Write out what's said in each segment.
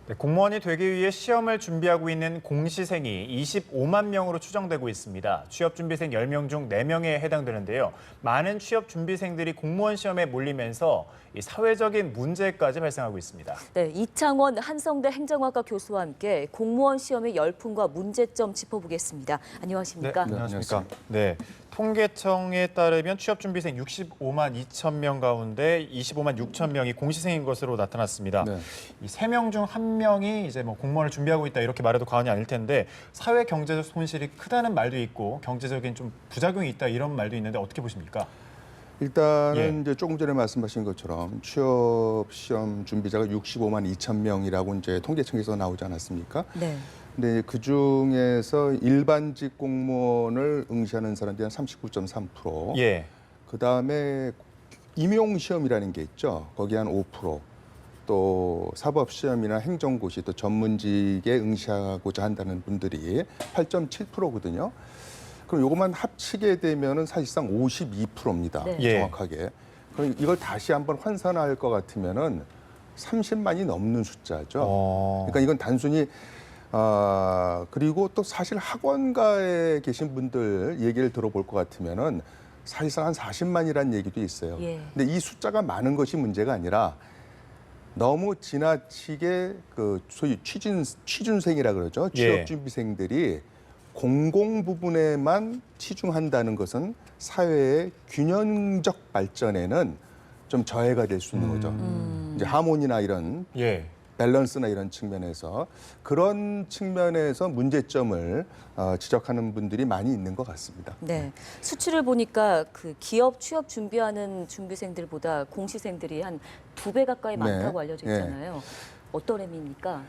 네, 공무원이 되기 위해 시험을 준비하고 있는 공시생이 25만 명으로 추정되고 있습니다. 취업준비생 10명 중 4명에 해당되는데요. 많은 취업준비생들이 공무원 시험에 몰리면서 사회적인 문제까지 발생하고 있습니다. 네, 이창원 한성대 행정학과 교수와 함께 공무원 시험의 열풍과 문제점 짚어보겠습니다. 안녕하십니까? 네, 안녕하십니까. 네, 통계청에 따르면 취업준비생 65만 2천 명 가운데 25만 6천 명이 공시생인 것으로 나타났습니다. 네. 이 3명 중 1명이 이제 공무원을 준비하고 있다 이렇게 말해도 과언이 아닐 텐데 사회 경제적 손실이 크다는 말도 있고 경제적인 좀 부작용이 있다 이런 말도 있는데 어떻게 보십니까? 일단은 예. 이제 조금 전에 말씀하신 것처럼 취업 시험 준비자가 65만 2천 명이라고 이제 통계청에서 나오지 않았습니까? 네. 근데 그 중에서 일반직 공무원을 응시하는 사람들이 한 39.3%. 예. 그 다음에 임용 시험이라는 게 있죠. 거기 한 5%. 또 사법 시험이나 행정고시 또 전문직에 응시하고자 한다는 분들이 8.7%거든요. 그럼 요것만 합치게 되면은 사실상 52%입니다. 네. 예. 정확하게. 그럼 이걸 다시 한번 환산할 것 같으면은 30만이 넘는 숫자죠. 그러니까 이건 단순히 그리고 또 사실 학원가에 계신 분들 얘기를 들어볼 것 같으면은 사실상 한 40만이라는 얘기도 있어요. 예. 근데 이 숫자가 많은 것이 문제가 아니라 너무 지나치게 그 소위 취준생이라 그러죠. 취업준비생들이 공공 부분에만 치중한다는 것은 사회의 균형적 발전에는 좀 저해가 될 수 있는 거죠. 이제 하모니나 이런 예. 밸런스나 이런 측면에서 그런 측면에서 문제점을 지적하는 분들이 많이 있는 것 같습니다. 네. 수치를 보니까 그 기업 취업 준비하는 준비생들보다 공시생들이 한 2배 가까이 많다고 알려져 있잖아요. 어떤 의미입니까?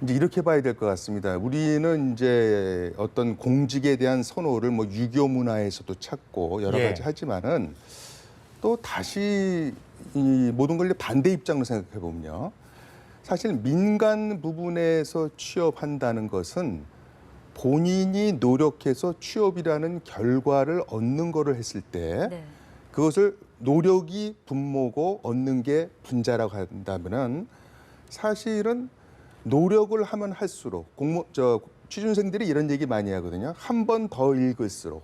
이제 이렇게 봐야 될 것 같습니다. 우리는 이제 어떤 공직에 대한 선호를 뭐 유교 문화에서도 찾고 여러 가지 하지만은 또 다시 이 모든 걸 반대 입장으로 생각해 보면요. 사실 민간 부분에서 취업한다는 것은 본인이 노력해서 취업이라는 결과를 얻는 거를 했을 때 네. 그것을 노력이 분모고 얻는 게 분자라고 한다면은 사실은 노력을 하면 할수록 취준생들이 이런 얘기 많이 하거든요. 한 번 더 읽을수록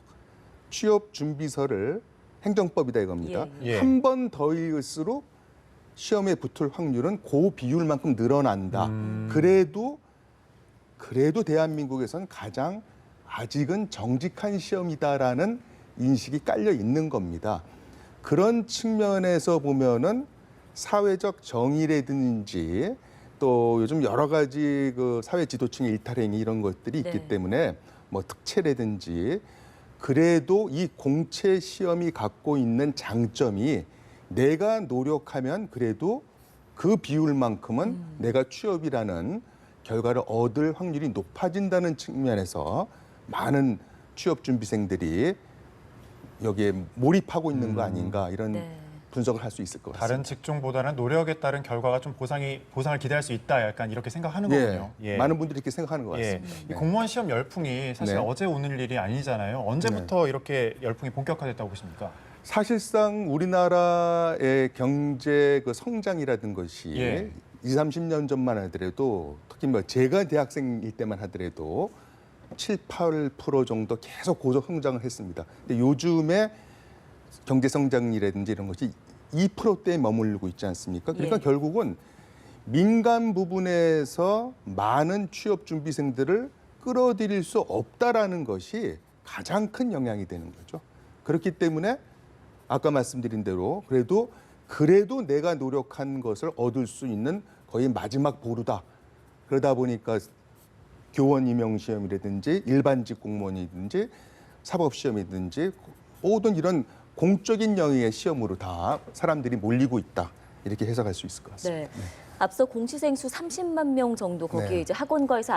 취업 준비서를 행정법이다 이겁니다. 예. 한 번 더 읽을수록 시험에 붙을 확률은 그 비율만큼 늘어난다. 그래도 대한민국에선 가장 아직은 정직한 시험이다라는 인식이 깔려 있는 겁니다. 그런 측면에서 보면은 사회적 정의라든지 또 요즘 여러 가지 그 사회 지도층의 일탈행위 이런 것들이 있기 네. 때문에 뭐 특채라든지 그래도 이 공채 시험이 갖고 있는 장점이 내가 노력하면 그래도 그 비율만큼은 내가 취업이라는 결과를 얻을 확률이 높아진다는 측면에서 많은 취업 준비생들이 여기에 몰입하고 있는 거 아닌가 이런 네. 분석을 할 수 있을 것 같습니다. 다른 직종보다는 노력에 따른 결과가 좀 보상을 기대할 수 있다. 약간 이렇게 생각하는 거군요. 예. 많은 분들이 이렇게 생각하는 것 예. 같습니다. 이 공무원 시험 열풍이 사실 네. 어제 오늘 일이 아니잖아요. 언제부터 이렇게 열풍이 본격화됐다고 보십니까? 사실상 우리나라의 경제 그 성장이라든 것이 20, 30년 전만 하더라도 특히 뭐 제가 대학생일 때만 하더라도 7, 8% 정도 계속 고속 성장을 했습니다. 근데 요즘에 경제 성장이라든지 이런 것이 2%대에 머무르고 있지 않습니까? 그러니까 결국은 민간 부분에서 많은 취업 준비생들을 끌어들일 수 없다라는 것이 가장 큰 영향이 되는 거죠. 그렇기 때문에 아까 말씀드린 대로 그래도 내가 노력한 것을 얻을 수 있는 거의 마지막 보루다. 그러다 보니까 교원 임용 시험이라든지 일반직 공무원이든지 사법 시험이든지 모든 이런 공적인 영역의 시험으로 다 사람들이 몰리고 있다. 이렇게 해석할 수 있을 것 같습니다. 네. 앞서 공시생 수 30만 명 정도 거기에 이제 학원가에서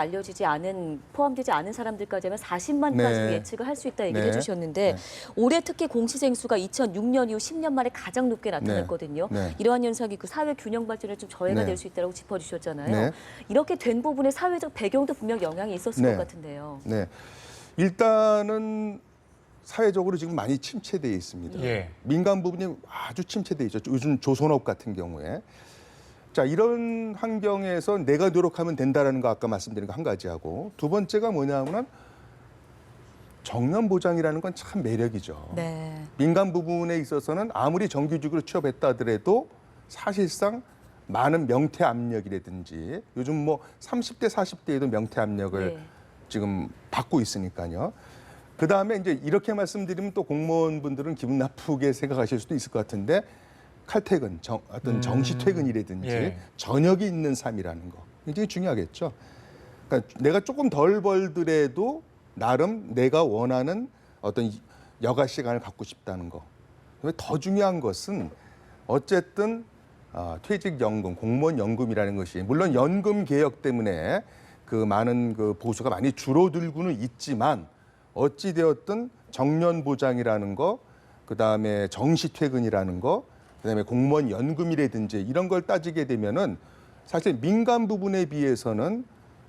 포함되지 않은 사람들까지 하면 40만까지 예측을 할 수 있다 얘기를 해주셨는데 올해 특히 공시생 수가 2006년 이후 10년 만에 가장 높게 나타났거든요. 이러한 현상이 그 사회 균형 발전에 좀 저해가 될 수 있다고 짚어주셨잖아요. 이렇게 된 부분에 사회적 배경도 분명 영향이 있었을 것 같은데요. 네, 일단은 사회적으로 지금 많이 침체되어 있습니다. 민간 부분이 아주 침체되어 있죠. 요즘 조선업 같은 경우에. 자, 이런 환경에서 내가 노력하면 된다라는 거 아까 말씀드린 거 한 가지하고 두 번째가 뭐냐면은 정년 보장이라는 건 참 매력이죠. 네. 민간 부분에 있어서는 아무리 정규직으로 취업했다 하더라도 사실상 많은 명퇴 압력이라든지 요즘 뭐 30대, 40대에도 명퇴 압력을 네. 지금 받고 있으니까요. 그다음에 이제 이렇게 말씀드리면 또 공무원분들은 기분 나쁘게 생각하실 수도 있을 것 같은데 칼퇴근, 어떤 정시 퇴근이라든지 예. 저녁이 있는 삶이라는 거 굉장히 중요하겠죠. 그러니까 내가 조금 덜 벌더라도 나름 내가 원하는 어떤 여가 시간을 갖고 싶다는 거. 그다음에 더 중요한 것은 어쨌든 퇴직연금, 공무원연금이라는 것이 물론 연금 개혁 때문에 그 많은 그 보수가 많이 줄어들고는 있지만 어찌 되었든 정년 보장이라는 거, 그다음에 정시 퇴근이라는 거, 그다음에 공무원 연금이라든지 이런 걸 따지게 되면은 사실 민간 부분에 비해서는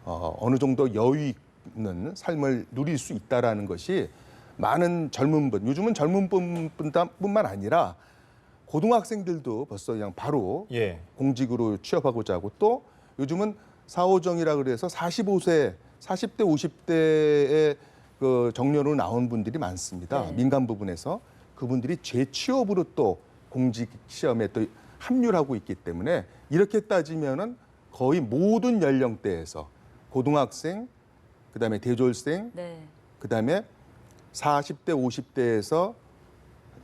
어느 정도 여유 있는 삶을 누릴 수 있다라는 것이 많은 젊은 분, 요즘은 젊은 분뿐만 아니라 고등학생들도 벌써 그냥 바로 예. 공직으로 취업하고자 하고 또 요즘은 4.5정이라 그래서 45세, 40대, 50대의 그 정년으로 나온 분들이 많습니다. 네. 민간 부분에서 그분들이 재취업으로 또 공직 시험에 또 합류를 하고 있기 때문에 이렇게 따지면은 거의 모든 연령대에서 고등학생, 그다음에 대졸생, 네. 그다음에 40대, 50대에서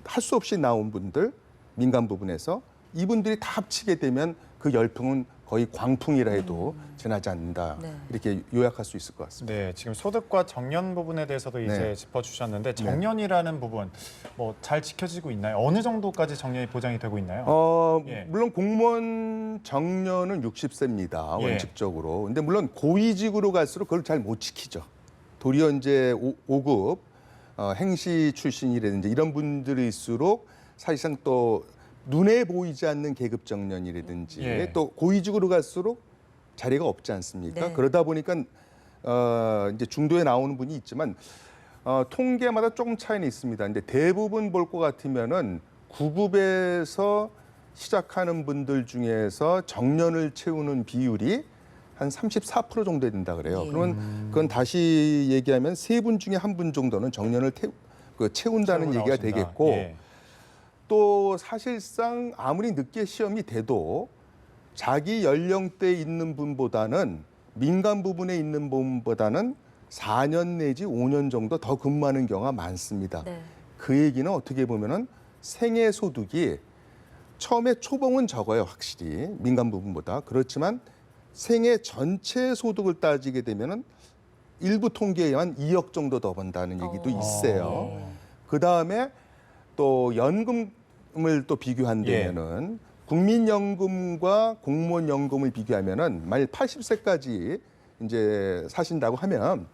할 수 없이 나온 분들 민간 부분에서 이분들이 다 합치게 되면 그 열풍은 거의 광풍이라 해도 지나지 않는다. 네. 이렇게 요약할 수 있을 것 같습니다. 네, 지금 소득과 정년 부분에 대해서도 이제 네. 짚어주셨는데 정년이라는 부분 뭐 잘 지켜지고 있나요? 어느 정도까지 정년이 보장이 되고 있나요? 예. 물론 공무원 정년은 60세입니다. 예. 원칙적으로. 근데 물론 고위직으로 갈수록 그걸 잘 못 지키죠. 도리어 이제 5급 행시 출신이라든지 이런 분들일수록 사실상 또 눈에 보이지 않는 계급 정년이라든지 예. 또 고위직으로 갈수록 자리가 없지 않습니까? 네. 그러다 그러다 보니까 이제 중도에 나오는 분이 있지만 통계마다 조금 차이는 있습니다. 근데 대부분 볼 것 같으면은 9급에서 시작하는 분들 중에서 정년을 채우는 비율이 한 34% 정도 된다 그래요. 예. 그러면 그건 다시 얘기하면 세 분 중에 한 분 정도는 정년을 채운다는 채우고 얘기가 나오신다. 되겠고 예. 또 사실상 아무리 늦게 시험이 돼도 자기 연령대에 있는 분보다는 민간 부분에 있는 분보다는 4년 내지 5년 정도 더 근무하는 경우가 많습니다. 네. 그 얘기는 어떻게 보면은 생애 소득이 처음에 초봉은 적어요, 확실히 민간 부분보다. 그렇지만 생애 전체 소득을 따지게 되면은 일부 통계에 의한 2억 정도 더 번다는 얘기도 있어요. 예. 그 다음에 또 연금을 또 비교한다면은 국민연금과 공무원연금을 비교하면은 만일 80세까지 이제 사신다고 하면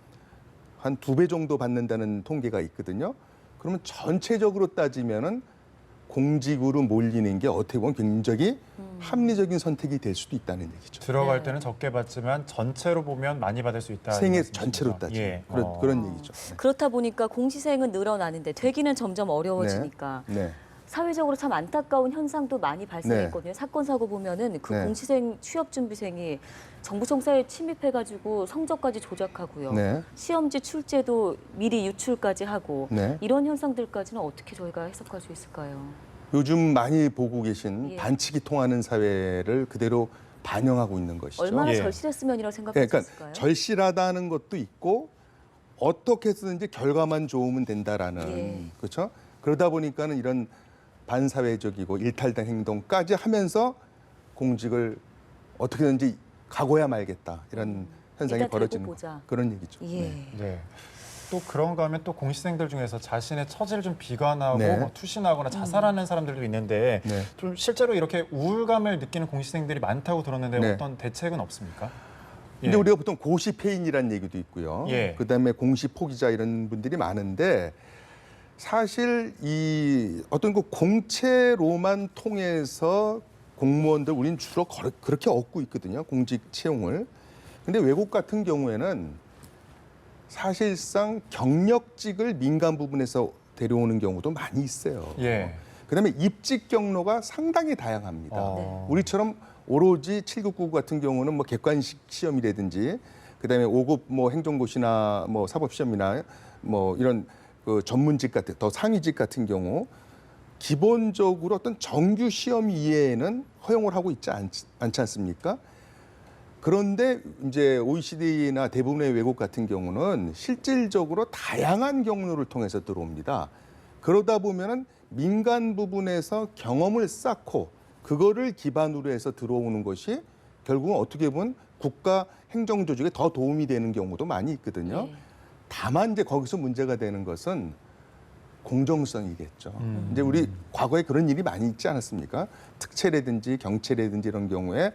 한 2배 정도 받는다는 통계가 있거든요. 그러면 전체적으로 따지면은 공직으로 몰리는 게 어떻게 보면 굉장히 합리적인 선택이 될 수도 있다는 얘기죠. 들어갈 네. 때는 적게 받지만 전체로 보면 많이 받을 수 있다. 생애 말씀이신 전체로 거죠? 따지면 예. 그런 얘기죠. 네. 그렇다 보니까 공시생은 늘어나는데 되기는 점점 어려워지니까 네. 사회적으로 참 안타까운 현상도 많이 발생했거든요. 사건 사고 보면은 그 네. 공시생 취업 준비생이 정부 청사에 침입해가지고 성적까지 조작하고요. 네. 시험지 출제도 미리 유출까지 하고 네. 이런 현상들까지는 어떻게 저희가 해석할 수 있을까요? 요즘 많이 보고 계신 예. 반칙이 통하는 사회를 그대로 반영하고 있는 것이죠. 얼마나 예. 절실했으면이라고 생각할 수 그러니까 있을까요? 절실하다는 것도 있고 어떻게 해서든지 결과만 좋으면 된다라는 예. 그렇죠. 그러다 보니까는 이런 반사회적이고 일탈된 행동까지 하면서 공직을 어떻게든지 가고야 말겠다 이런 현상이 일단 벌어지는 들고 보자. 그런 얘기죠. 예. 네. 네. 또 그런가 하면 또 공시생들 중에서 자신의 처지를 좀 비관하고 네. 뭐 투신하거나 자살하는 사람들도 있는데 네. 좀 실제로 이렇게 우울감을 느끼는 공시생들이 많다고 들었는데 네. 어떤 대책은 없습니까? 근데 예. 우리가 보통 고시폐인이라는 얘기도 있고요. 예. 그다음에 공시포기자 이런 분들이 많은데 사실 이 어떤 그 공채로만 통해서 공무원들 우리는 주로 그렇게 얻고 있거든요. 공직 채용을. 근데 외국 같은 경우에는 사실상 경력직을 민간 부분에서 데려오는 경우도 많이 있어요. 예. 그다음에 입직 경로가 상당히 다양합니다. 어. 우리처럼 오로지 799 같은 경우는 뭐 객관식 시험이라든지 그다음에 5급 뭐 행정고시나 뭐 사법시험이나 뭐 이런 그 전문직 같은 더 상위직 같은 경우 기본적으로 어떤 정규 시험 이외에는 허용을 하고 있지 않지 않습니까? 그런데 이제 OECD나 대부분의 외국 같은 경우는 실질적으로 다양한 경로를 통해서 들어옵니다. 그러다 보면은 민간 부분에서 경험을 쌓고 그거를 기반으로 해서 들어오는 것이 결국은 어떻게 보면 국가 행정 조직에 더 도움이 되는 경우도 많이 있거든요. 예. 다만 이제 거기서 문제가 되는 것은 공정성이겠죠. 이제 우리 과거에 그런 일이 많이 있지 않았습니까? 특채라든지 경채라든지 이런 경우에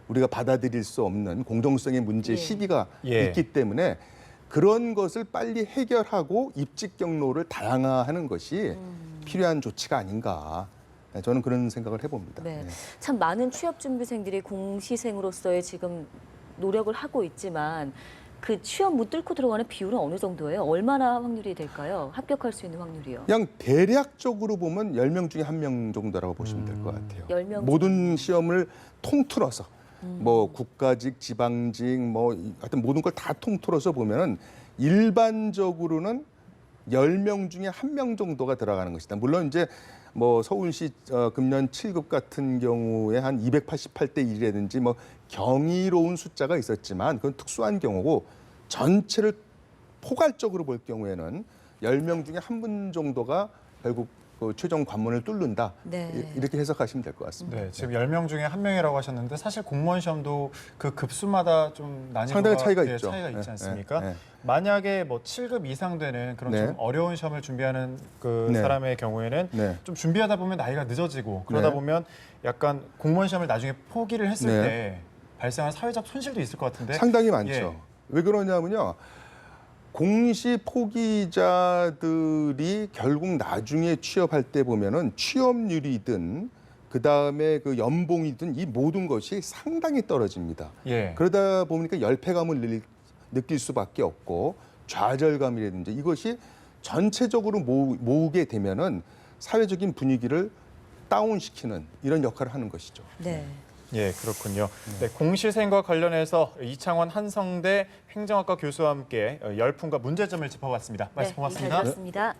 우리가 받아들일 수 없는 공정성의 문제 예. 시비가 예. 있기 때문에 그런 것을 빨리 해결하고 입직 경로를 다양화하는 것이 필요한 조치가 아닌가. 저는 그런 생각을 해봅니다. 네. 네. 참 많은 취업 준비생들이 공시생으로서의 지금 노력을 하고 있지만 그 취업 못 뚫고 들어가는 비율은 어느 정도예요? 얼마나 확률이 될까요? 합격할 수 있는 확률이요? 그냥 대략적으로 보면 10명 중에 1명 정도라고 보시면 될 것 같아요. 10명 모든 시험을 통틀어서 뭐 국가직, 지방직 뭐 하여튼 모든 걸 다 통틀어서 보면은 일반적으로는 10명 중에 1명 정도가 들어가는 것이다. 물론 이제 뭐 서울시 금년 7급 같은 경우에 한 288대 1이라든지 뭐 경이로운 숫자가 있었지만 그건 특수한 경우고 전체를 포괄적으로 볼 경우에는 10명 중에 1분 정도가 결국 그 최종 관문을 뚫는다. 네. 이렇게 해석하시면 될 것 같습니다. 네, 지금 10명 중에 1명이라고 하셨는데 사실 공무원 시험도 그 급수마다 좀 난이도가 상당히 차이가 예, 있죠. 차이가 있지 네, 않습니까? 네, 네. 만약에 뭐 7급 이상 되는 그런 네. 좀 어려운 시험을 준비하는 그 네. 사람의 경우에는 네. 좀 준비하다 보면 나이가 늦어지고 그러다 네. 보면 약간 공무원 시험을 나중에 포기를 했을 네. 때 발생한 사회적 손실도 있을 것 같은데 상당히 많죠. 예. 왜 그러냐면요. 공시 포기자들이 결국 나중에 취업할 때 보면은 취업률이든 그 다음에 그 연봉이든 이 모든 것이 상당히 떨어집니다. 예. 그러다 보니까 열패감을 느낄 수밖에 없고 좌절감이라든지 이것이 전체적으로 모으게 되면은 사회적인 분위기를 다운시키는 이런 역할을 하는 것이죠. 네. 예, 그렇군요. 네, 공시생과 관련해서 이창원 한성대 행정학과 교수와 함께 열풍과 문제점을 짚어봤습니다. 말씀 네, 고맙습니다. 잘 들었습니다.